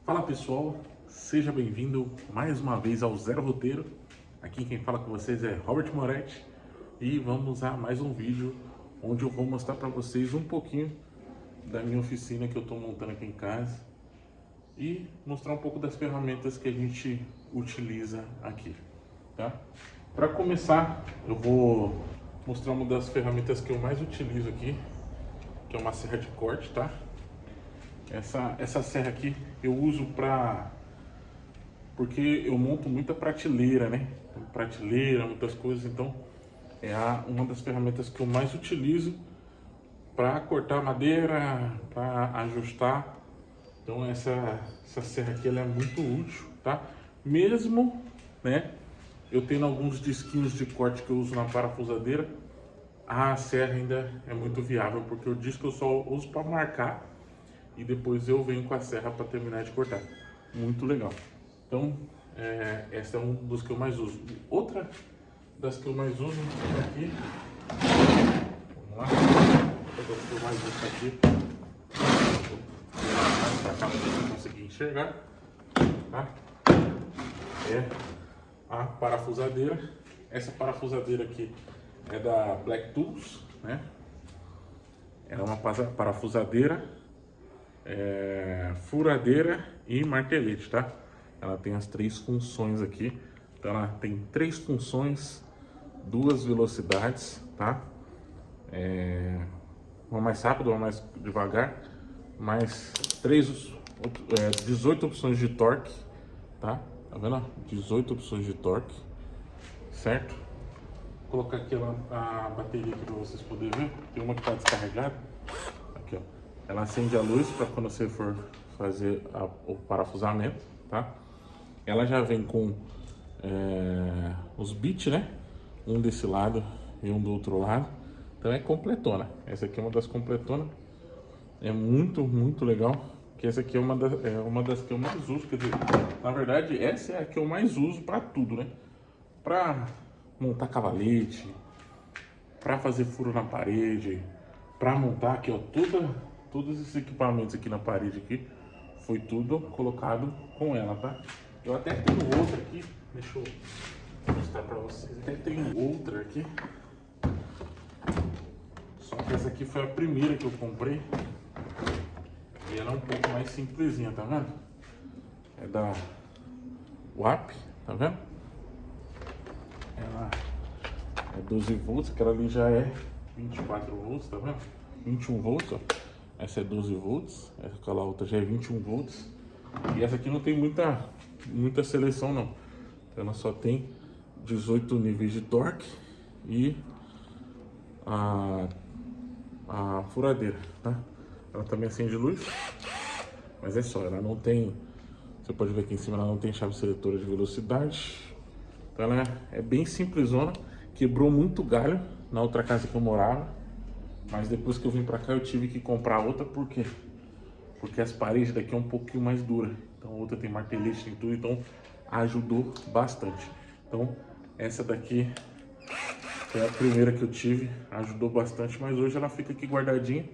Fala pessoal, seja bem-vindo mais uma vez ao Zero Roteiro. Aqui quem fala com vocês é Robert Moretti e vamos a mais um vídeo onde eu vou mostrar para vocês um pouquinho da minha oficina que eu estou montando aqui em casa e mostrar um pouco das ferramentas que a gente utiliza aqui, tá? Para começar, eu vou mostrar uma das ferramentas que eu mais utilizo aqui, que é uma serra de corte, tá? Essa serra aqui eu uso porque eu monto muita prateleira, né? Prateleira, muitas coisas, então é uma das ferramentas que eu mais utilizo para cortar madeira, para ajustar. Então essa serra aqui ela é muito útil, tá? Mesmo, né, eu tendo alguns disquinhos de corte que eu uso na parafusadeira, a serra ainda é muito viável, porque o disco eu só uso para marcar e depois eu venho com a serra para terminar de cortar. Muito legal. Então, essa é um dos que eu mais uso. Outra das que eu mais uso aqui, vamos lá, outra das que eu mais uso aqui, para cá para você conseguir enxergar, tá? É a parafusadeira. Essa parafusadeira aqui é da Black Tools, né? Ela é uma parafusadeira, furadeira e martelete, tá? Ela tem as três funções aqui. Então ela tem três funções, duas velocidades, tá? Uma mais rápida, uma mais devagar, mais 18 opções de torque, tá? Tá vendo? 18 opções de torque, certo? Vou colocar aqui a bateria aqui para vocês poderem ver. Tem uma que está descarregada. Aqui, ó. Ela acende a luz para quando você for fazer o parafusamento, tá? Ela já vem com os bits, né? Um desse lado e um do outro lado. Então é completona. Essa aqui é uma das completonas. É muito legal. Que essa aqui é uma das que eu mais uso. Quer dizer, na verdade, essa é a que eu mais uso para tudo, né? Para montar cavalete, para fazer furo na parede, para montar aqui, ó, todos esses equipamentos aqui na parede aqui, foi tudo colocado com ela, tá? Eu até tenho outra aqui, deixa eu mostrar para vocês. Até tenho outra aqui, só que essa aqui foi a primeira que eu comprei e ela é um pouco mais simplesinha, tá vendo? É da WAP, tá vendo? Ela é 12 volts, aquela ali já é 24 volts, tá vendo? 21 volts, ó. Essa é 12 volts, aquela outra já é 21 volts. E essa aqui não tem muita seleção não. Ela só tem 18 níveis de torque e a furadeira, tá? Ela também acende luz, mas é só, ela não tem, você pode ver aqui em cima, ela não tem chave seletora de velocidade. Então ela é bem simplesona, quebrou muito galho na outra casa que eu morava, mas depois que eu vim pra cá eu tive que comprar outra, por quê? Porque as paredes daqui é um pouquinho mais duras, então a outra tem martelete, tem tudo, então ajudou bastante. Então essa daqui foi a primeira que eu tive, ajudou bastante, mas hoje ela fica aqui guardadinha.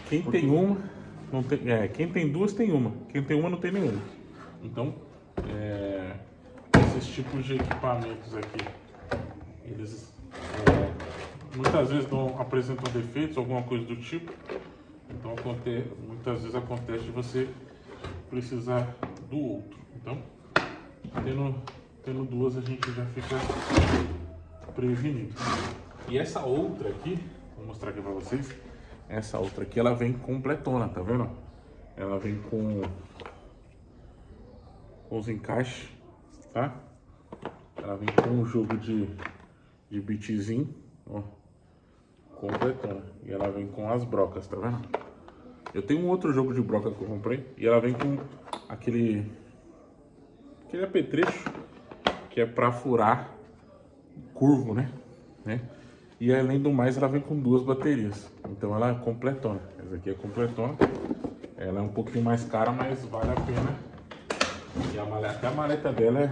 Quem tem uma, não tem, quem tem duas tem uma, quem tem uma não tem nenhuma. Então, esses tipos de equipamentos aqui, eles muitas vezes apresentam defeitos, alguma coisa do tipo. Então muitas vezes acontece de você precisar do outro. Então, tendo duas a gente já fica prevenido. E essa outra aqui, vou mostrar aqui pra vocês. Essa outra aqui ela vem completona, tá vendo? Ela vem com os encaixes, tá? Ela vem com um jogo de bitzinho, ó, completona. E ela vem com as brocas, tá vendo? Eu tenho um outro jogo de broca que eu comprei e ela vem com aquele apetrecho que é pra furar curvo, né? E além do mais ela vem com duas baterias, então ela é completona. Essa aqui é completona. Ela é um pouquinho mais cara, mas vale a pena. E até a maleta dela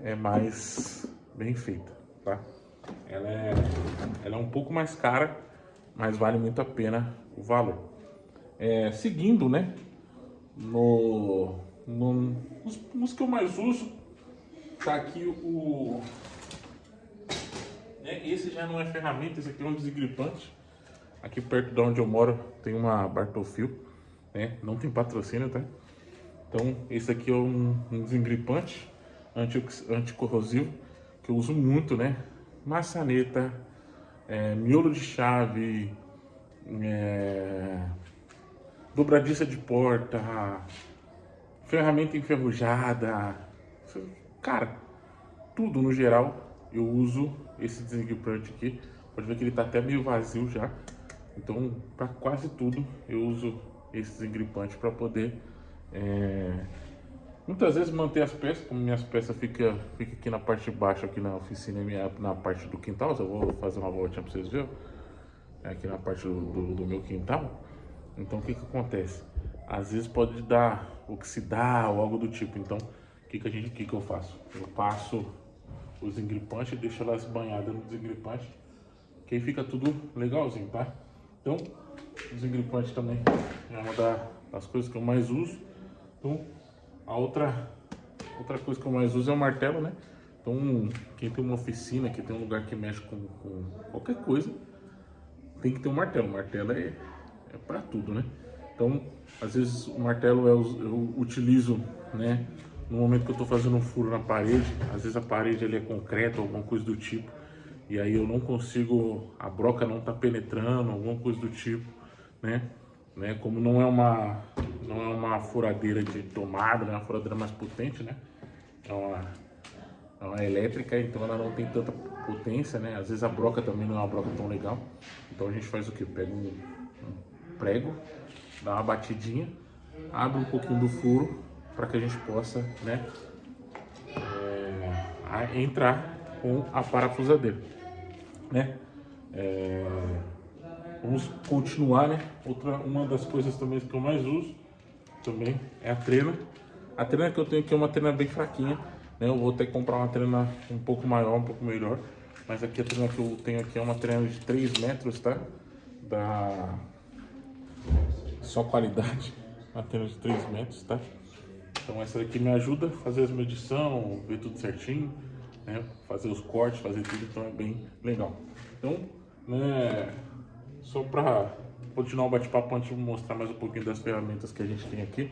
é mais bem feita, tá? Ela é um pouco mais cara, mas vale muito a pena o valor. Seguindo, né, nos que eu mais uso, tá aqui esse já não é ferramenta, esse aqui é um desengripante. Aqui perto de onde eu moro tem uma Bartolfil, né? Não tem patrocínio, tá? Então esse aqui é um desengripante anticorrosivo que eu uso muito, né? Maçaneta, miolo de chave, dobradiça de porta, ferramenta enferrujada, cara, tudo no geral eu uso esse desengripante aqui. Pode ver que ele tá até meio vazio já. Então, para quase tudo eu uso esse desengripante para poder muitas vezes manter as peças. Como minhas peças fica aqui na parte de baixo, aqui na oficina, na parte do quintal. Eu vou fazer uma voltinha para vocês verem. Aqui na parte do meu quintal. Então o que acontece? Às vezes pode oxidar ou algo do tipo. Então o que eu faço? Eu passo o desengripante e deixo elas banhadas no desengripante, que aí fica tudo legalzinho, tá? Então o desengripante também é uma das coisas que eu mais uso. Então a outra coisa que eu mais uso é o martelo, né? Então quem tem uma oficina, que tem um lugar que mexe com qualquer coisa, tem que ter um martelo. O martelo é para tudo, né? Então, às vezes o martelo eu utilizo, né, no momento que eu estou fazendo um furo na parede. Às vezes a parede ali é concreto, alguma coisa do tipo, e aí eu não consigo, a broca não está penetrando, alguma coisa do tipo, né? Como não é uma furadeira de tomada, né? É uma furadeira mais potente, né? É uma elétrica, então ela não tem tanta potência, né? Às vezes a broca também não é uma broca tão legal. Então a gente faz o que? Pega um prego, dá uma batidinha, abre um pouquinho do furo para que a gente possa, né, entrar com a parafusadeira, né? Vamos continuar, né? Uma das coisas também que eu mais uso também é a trena. A trena que eu tenho aqui é uma trena bem fraquinha, né? Eu vou ter que comprar uma trena um pouco maior, um pouco melhor. Mas aqui a trena que eu tenho aqui é uma trena de 3 metros, tá? Só qualidade, uma trena de 3 metros, tá? Então essa daqui me ajuda a fazer as medições, ver tudo certinho, né? Fazer os cortes, fazer tudo, então é bem legal. Então, né, só para continuar o bate-papo, antes de mostrar mais um pouquinho das ferramentas que a gente tem aqui,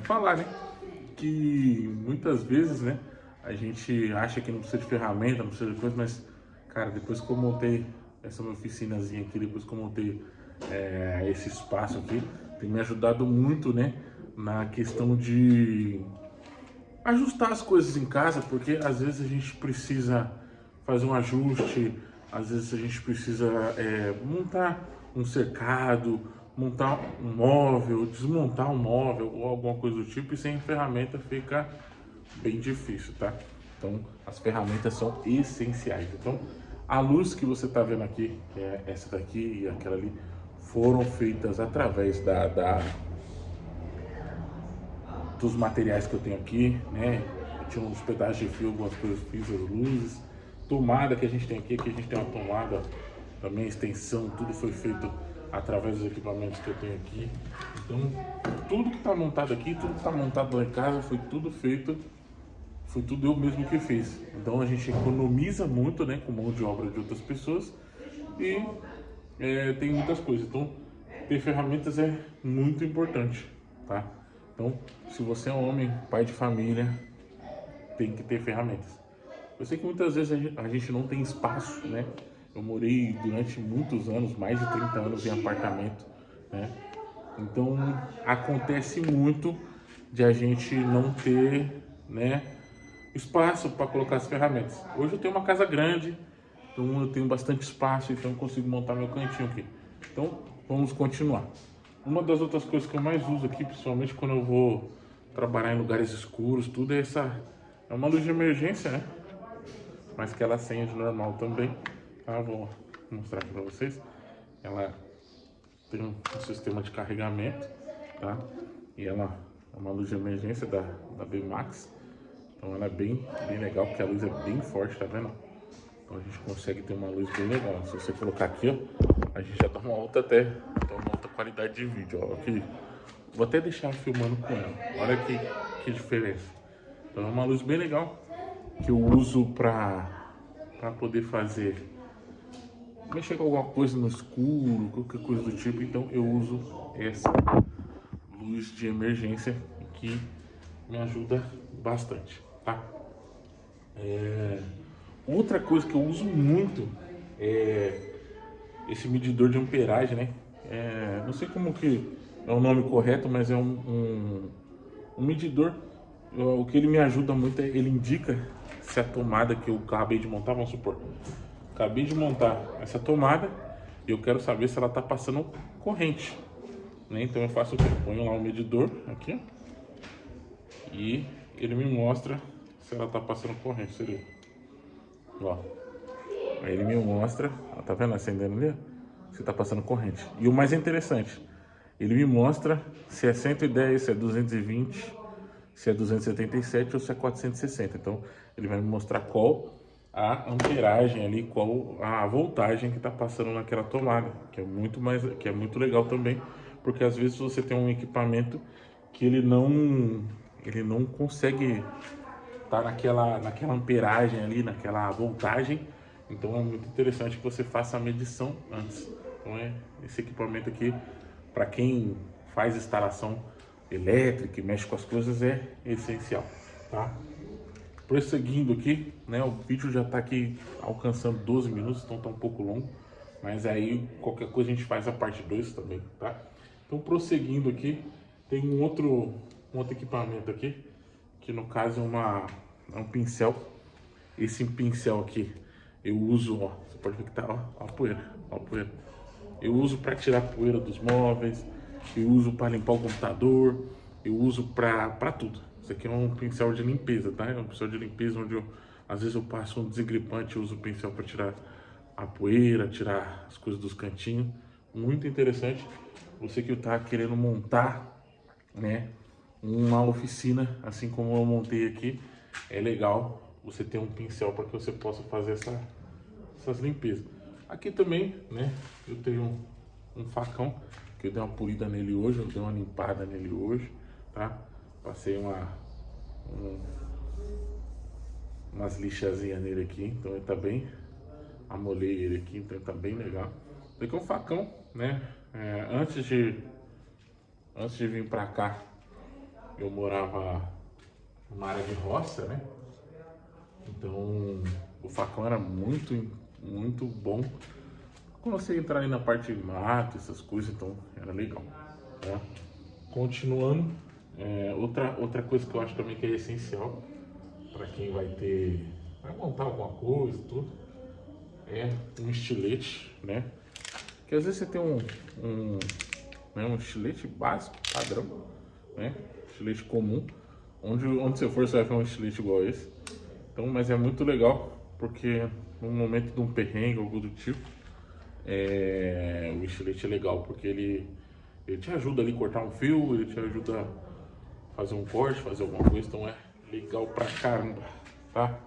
falar, né, que muitas vezes, né, a gente acha que não precisa de ferramenta, não precisa de coisa, mas, cara, depois que eu montei essa minha oficinazinha aqui, depois que eu montei esse espaço aqui, tem me ajudado muito, né, na questão de ajustar as coisas em casa, porque às vezes a gente precisa fazer um ajuste, às vezes a gente precisa montar um cercado, montar um móvel, desmontar um móvel ou alguma coisa do tipo, e sem ferramenta fica bem difícil, tá? Então as ferramentas são essenciais. Então a luz que você está vendo aqui, que é essa daqui e aquela ali, foram feitas através dos materiais que eu tenho aqui, né? Eu tinha uns pedaços de fio, algumas coisas, fiz as luzes, tomada que a gente tem aqui a gente tem uma tomada também, extensão, tudo foi feito através dos equipamentos que eu tenho aqui. Então, tudo que está montado aqui, tudo que está montado lá em casa, foi tudo eu mesmo que fiz. Então a gente economiza muito, né, com mão de obra de outras pessoas e tem muitas coisas. Então, ter ferramentas é muito importante, tá? Então, se você é um homem, pai de família, tem que ter ferramentas. Eu sei que muitas vezes a gente não tem espaço, né? Eu morei durante muitos anos, mais de 30 anos em apartamento, né? Então, acontece muito de a gente não ter, né, espaço para colocar as ferramentas. Hoje eu tenho uma casa grande, então eu tenho bastante espaço, então eu consigo montar meu cantinho aqui. Então, vamos continuar. Uma das outras coisas que eu mais uso aqui, principalmente quando eu vou trabalhar em lugares escuros, tudo é uma luz de emergência, né? Mas que ela acende normal também. Tá? Vou mostrar aqui pra vocês. Ela tem um sistema de carregamento, tá? E ela é uma luz de emergência da BMAX. Então ela é bem legal, porque a luz é bem forte, tá vendo? Então a gente consegue ter uma luz bem legal. Se você colocar aqui, ó, a gente já dá uma outra qualidade de vídeo, ó. Aqui Vou até deixar filmando com ela. Olha que diferença. Então é uma luz bem legal que eu uso para poder mexer com alguma coisa no escuro, qualquer coisa do tipo. Então eu uso essa luz de emergência que me ajuda bastante, tá? Outra coisa que eu uso muito é esse medidor de amperagem, né? Não sei como que é o nome correto, mas é um medidor. O que ele me ajuda muito é ele indica se a tomada que eu acabei de montar, vamos supor, acabei de montar essa tomada e eu quero saber se ela está passando corrente, né? Então eu faço o que? Ponho lá o medidor aqui e ele me mostra se ela está passando corrente. Seria, ó. Aí ele me mostra, ó, tá vendo acendendo ali? Se tá passando corrente. E o mais interessante, ele me mostra se é 110, se é 220, se é 277 ou se é 460. Então ele vai me mostrar qual a amperagem ali, qual a voltagem que tá passando naquela tomada, que é muito legal também, porque às vezes você tem um equipamento que ele não consegue tá naquela amperagem ali, naquela voltagem. Então é muito interessante que você faça a medição antes. Então esse equipamento aqui, para quem faz instalação elétrica e mexe com as coisas, é essencial, tá? Prosseguindo aqui, né, o vídeo já está aqui alcançando 12 minutos, então tá um pouco longo, mas aí qualquer coisa a gente faz a parte 2 também, tá? Então prosseguindo aqui, tem um outro equipamento aqui, que no caso é um pincel. Esse pincel aqui eu uso, ó, você pode ver que tá, ó a poeira, ó a poeira. Eu uso para tirar a poeira dos móveis, eu uso para limpar o computador, eu uso para tudo. Isso aqui é um pincel de limpeza, tá? É um pincel de limpeza onde às vezes eu passo um desengripante, eu uso o pincel para tirar a poeira, tirar as coisas dos cantinhos. Muito interessante. Você que está querendo montar, né, uma oficina, assim como eu montei aqui, é legal você ter um pincel para que você possa fazer essas limpezas. Aqui também, né, eu tenho um facão que eu dei uma polida nele hoje, eu dei uma limpada nele hoje, tá? Passei umas lixazinhas nele aqui, então ele tá bem, amolei ele aqui, então ele tá bem legal. Esse aqui é um facão, né? Antes de vir pra cá, eu morava numa área de roça, né? Então o facão era muito bom quando você entrar aí na parte de mato, essas coisas, então era legal, tá? Continuando, outra coisa que eu acho também que é essencial para quem vai montar alguma coisa, tudo, é um estilete, né? Que às vezes você tem um estilete básico, padrão, né? Estilete comum, onde você for você vai ver um estilete igual esse. Então, mas é muito legal porque no momento de um perrengue ou algo do tipo, o estilete é legal porque ele te ajuda ali a cortar um fio, ele te ajuda a fazer um corte, fazer alguma coisa, então é legal pra caramba, tá?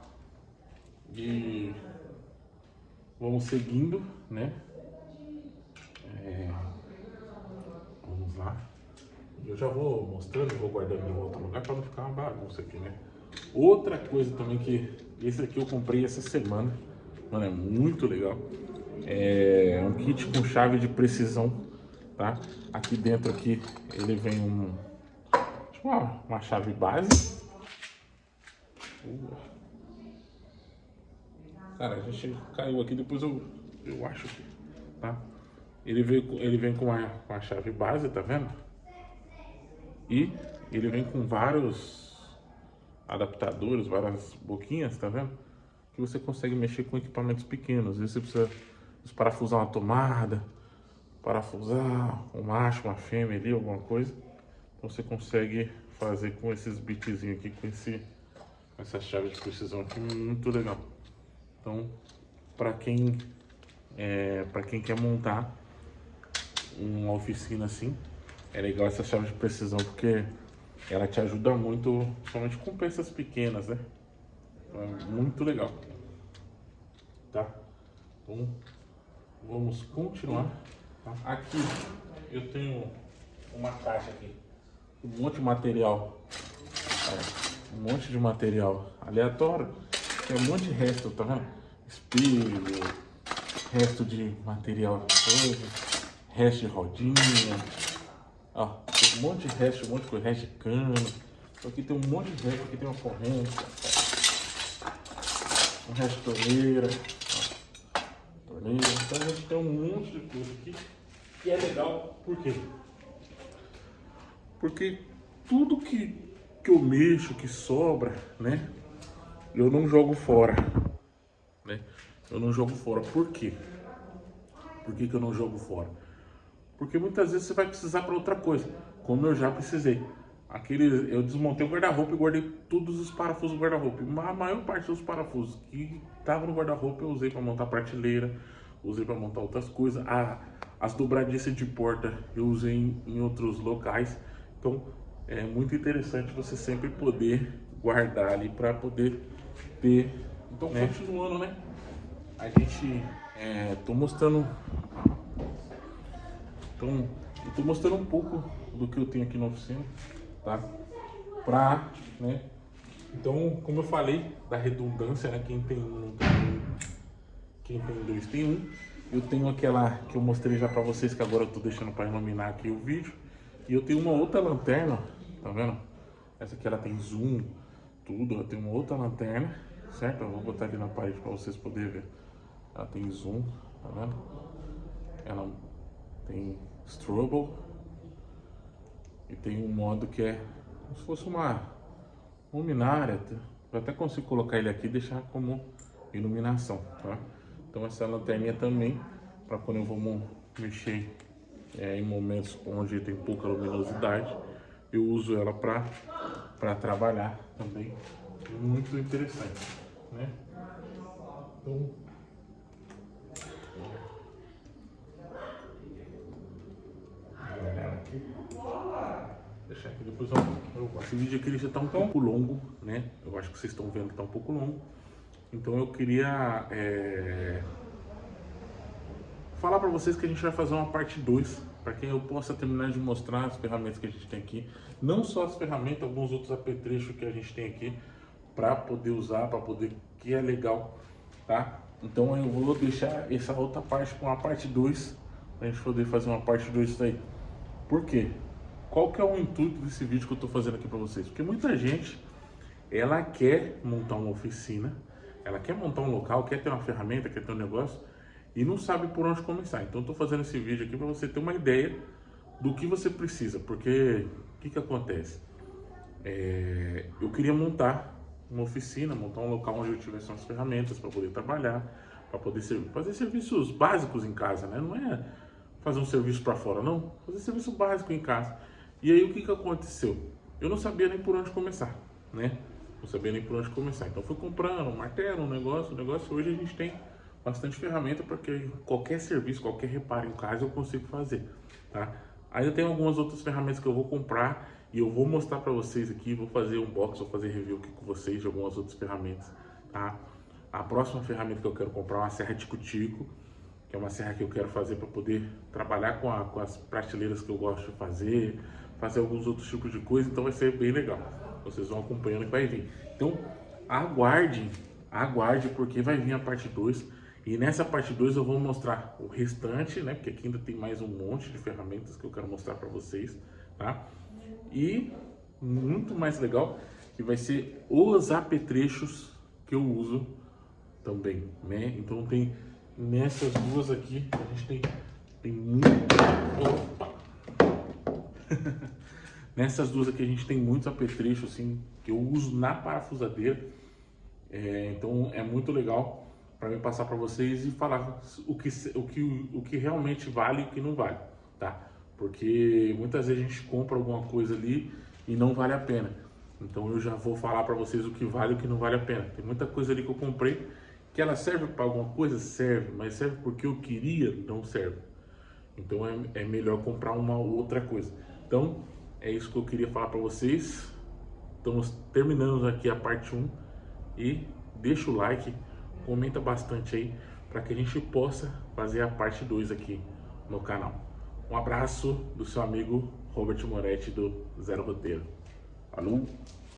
E vamos seguindo, né? Vamos lá. Eu já vou mostrando, vou guardando em outro lugar para não ficar uma bagunça aqui, né? Outra coisa também esse aqui eu comprei essa semana, mano, é muito legal. É um kit com chave de precisão, tá? Aqui dentro aqui ele vem tipo uma chave base. Cara, a gente caiu aqui, depois eu acho que, tá? Ele vem com a chave base, tá vendo? E ele vem com vários adaptadores, várias boquinhas, tá vendo? Que você consegue mexer com equipamentos pequenos. Às vezes você precisa desparafusar uma tomada, parafusar um macho, uma fêmea ali, alguma coisa. Então você consegue fazer com esses bitzinhos aqui, com essa chave de precisão aqui, muito legal. Então, para quem quer montar uma oficina assim, é legal essa chave de precisão porque ela te ajuda muito, somente com peças pequenas, né? Então, é muito legal, tá? Então, vamos continuar. Tá? Aqui eu tenho uma caixa aqui um monte de material. Um monte de material aleatório. Tem um monte de resto, tá vendo? Espelho, resto de material, resto de rodinha. Ó, tem um monte de resto, um monte de coisa, resto de cano. Aqui tem um monte de resto, aqui tem uma corrente. Um resto de torneira. Ó, torneira. Então a gente tem um monte de coisa aqui. E é legal, por quê? Porque tudo que eu mexo, que sobra, né? Eu não jogo fora, né? Eu não jogo fora. Por quê? Por que eu não jogo fora? Porque muitas vezes você vai precisar para outra coisa, como eu já precisei. Eu desmontei o guarda-roupa e guardei todos os parafusos do guarda-roupa. A maior parte dos parafusos que estavam no guarda-roupa eu usei para montar prateleira, usei para montar outras coisas. As dobradiças de porta eu usei em outros locais. Então é muito interessante você sempre poder guardar ali para poder ter. Então, né? Continuando, né? A gente tô mostrando. Então, eu tô mostrando um pouco do que eu tenho aqui na oficina, tá? Né? Então, como eu falei da redundância, né? Quem tem um não tem um, quem tem dois tem um. Eu tenho aquela que eu mostrei já para vocês, que agora eu tô deixando para iluminar aqui o vídeo. E eu tenho uma outra lanterna, tá vendo? Essa aqui ela tem zoom, tudo. Eu tenho uma outra lanterna, certo? Eu vou botar aqui na parede para vocês poderem ver. Ela tem zoom, tá vendo? Ela tem strobo. E tem um modo que é como se fosse uma luminária. Eu até consigo colocar ele aqui e deixar como iluminação, tá? Então essa lanterninha também, para quando eu vou mexer em momentos onde tem pouca luminosidade, eu uso ela para trabalhar também. Muito interessante, né? Então, deixar aqui depois esse vídeo aqui ele já está um pouco longo, né? Eu acho que vocês estão vendo que está um pouco longo. Então eu queria falar para vocês que a gente vai fazer uma parte 2, para que eu possa terminar de mostrar as ferramentas que a gente tem aqui. Não só as ferramentas, alguns outros apetrechos que a gente tem aqui para poder usar, que é legal, tá? Então eu vou deixar essa outra parte com a parte 2, para a gente poder fazer uma parte 2 disso aí. Por quê? Qual que é o intuito desse vídeo que eu estou fazendo aqui para vocês? Porque muita gente, ela quer montar uma oficina, ela quer montar um local, quer ter uma ferramenta, quer ter um negócio e não sabe por onde começar. Então eu estou fazendo esse vídeo aqui para você ter uma ideia do que você precisa. Porque o que acontece? Eu queria montar uma oficina, montar um local onde eu tivesse umas ferramentas para poder trabalhar, para poder fazer serviços básicos em casa, né? Não é fazer um serviço para fora, não. Fazer serviço básico em casa. E aí o que aconteceu? Eu não sabia nem por onde começar, né? Não sabia nem por onde começar. Então fui comprando um martelo, um negócio. Hoje a gente tem bastante ferramenta para que qualquer serviço, qualquer reparo em casa eu consigo fazer, tá? Aí eu tenho algumas outras ferramentas que eu vou comprar e eu vou mostrar para vocês aqui, vou fazer um unboxing, vou fazer review aqui com vocês de algumas outras ferramentas, tá? A próxima ferramenta que eu quero comprar é uma serra tico-tico, que é uma serra que eu quero fazer para poder trabalhar com as prateleiras que eu gosto de fazer alguns outros tipos de coisa, então vai ser bem legal. Vocês vão acompanhando que vai vir. Então, aguarde porque vai vir a parte 2. E nessa parte 2 eu vou mostrar o restante, né? Porque aqui ainda tem mais um monte de ferramentas que eu quero mostrar para vocês, tá? E muito mais legal, que vai ser os apetrechos que eu uso também, né? Então tem nessas duas aqui, a gente tem muito... Opa! Nessas duas aqui a gente tem muitos apetrechos assim, que eu uso na parafusadeira. Então é muito legal para mim passar para vocês e falar o que realmente vale e o que não vale, tá? Porque muitas vezes a gente compra alguma coisa ali e não vale a pena. Então eu já vou falar para vocês o que vale e o que não vale a pena. Tem muita coisa ali que eu comprei que ela serve para alguma coisa, serve, mas serve porque eu queria, não serve. Então é melhor comprar uma outra coisa. Então é isso que eu queria falar para vocês. Estamos terminando aqui a parte 1 e deixa o like, comenta bastante aí para que a gente possa fazer a parte 2 aqui no canal. Um abraço do seu amigo Robert Moretti do Zero Roteiro. Falou!